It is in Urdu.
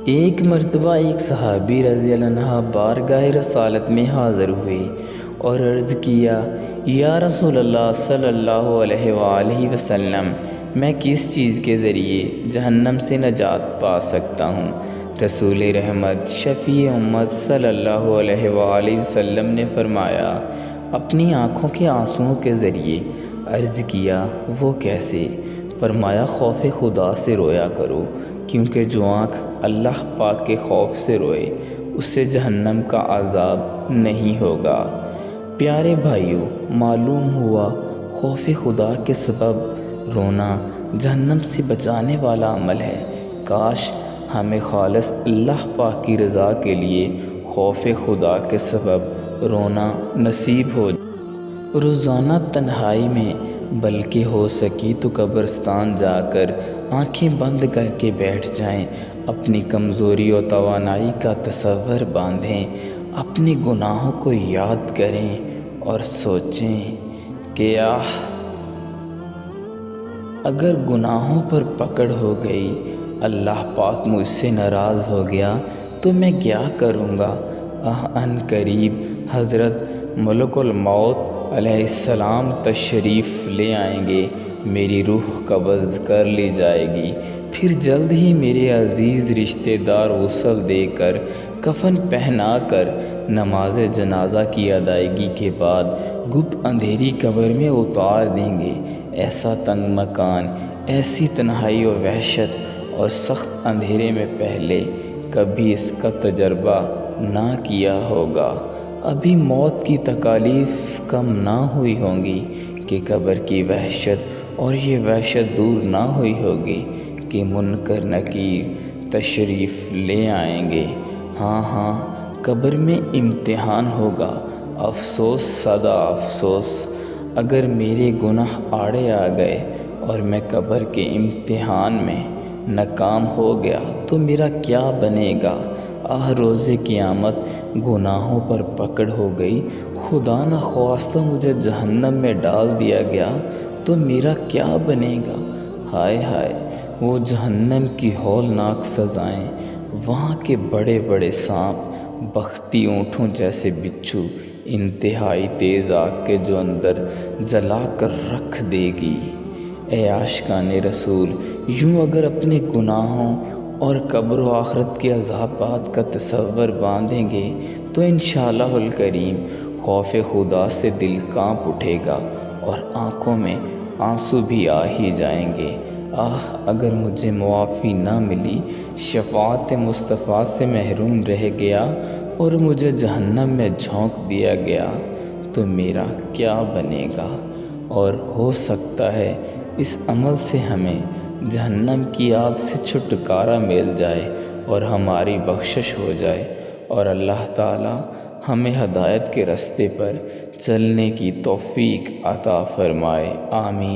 ایک مرتبہ ایک صحابی رضی اللہ عنہ بارگاہ رسالت میں حاضر ہوئے اور عرض کیا، یا رسول اللہ صلی اللہ علیہ وآلہ وسلم، میں کس چیز کے ذریعے جہنم سے نجات پا سکتا ہوں؟ رسول رحمت شفیع امت صلی اللہ علیہ وآلہ وسلم نے فرمایا، اپنی آنکھوں کے آنسوؤں کے ذریعے۔ عرض کیا، وہ کیسے؟ فرمایا، خوف خدا سے رویا کرو، کیونکہ جو آنکھ اللہ پاک کے خوف سے روئے اسے جہنم کا عذاب نہیں ہوگا۔ پیارے بھائیوں، معلوم ہوا خوف خدا کے سبب رونا جہنم سے بچانے والا عمل ہے۔ کاش ہمیں خالص اللہ پاک کی رضا کے لیے خوف خدا کے سبب رونا نصیب ہو جائے۔ روزانہ تنہائی میں، بلکہ ہو سکے تو قبرستان جا کر آنکھیں بند کر کے بیٹھ جائیں، اپنی کمزوری و توانائی کا تصور باندھیں، اپنے گناہوں کو یاد کریں اور سوچیں کہ اگر گناہوں پر پکڑ ہو گئی، اللہ پاک مجھ سے ناراض ہو گیا تو میں کیا کروں گا؟ ان قریب حضرت ملک الموت علیہ السلام تشریف لے آئیں گے، میری روح قبض کر لی جائے گی، پھر جلد ہی میرے عزیز رشتہ دار غسل دے کر، کفن پہنا کر، نماز جنازہ کی ادائیگی کے بعد گپ اندھیری قبر میں اتار دیں گے۔ ایسا تنگ مکان، ایسی تنہائی و وحشت اور سخت اندھیرے میں پہلے کبھی اس کا تجربہ نہ کیا ہوگا۔ ابھی موت کی تکالیف کم نہ ہوئی ہوں گی کہ قبر کی وحشت اور یہ وحشت دور نہ ہوئی ہوگی کہ منکر نکیر تشریف لے آئیں گے۔ ہاں، قبر میں امتحان ہوگا۔ افسوس صدا افسوس، اگر میرے گناہ آڑے آ گئے اور میں قبر کے امتحان میں ناکام ہو گیا تو میرا کیا بنے گا؟ روز قیامت گناہوں پر پکڑ ہو گئی، خدا نخواستہ مجھے جہنم میں ڈال دیا گیا تو میرا کیا بنے گا؟ ہائے ہائے، وہ جہنم کی ہولناک سزائیں، وہاں کے بڑے بڑے سانپ، بختی اونٹوں جیسے بچھو، انتہائی تیز آگ کے جو اندر جلا کر رکھ دے گی۔ اے عاشقان رسول، یوں اگر اپنے گناہوں اور قبر و آخرت کے عذابات کا تصور باندھیں گے تو انشاءاللہ الکریم خوف خدا سے دل کانپ اٹھے گا اور آنکھوں میں آنسو بھی آ ہی جائیں گے۔ اگر مجھے معافی نہ ملی، شفاعت مصطفیٰ سے محروم رہ گیا اور مجھے جہنم میں جھونک دیا گیا تو میرا کیا بنے گا؟ اور ہو سکتا ہے اس عمل سے ہمیں جہنم کی آگ سے چھٹکارا مل جائے اور ہماری بخشش ہو جائے، اور اللہ تعالی ہمیں ہدایت کے راستے پر چلنے کی توفیق عطا فرمائے۔ آمین۔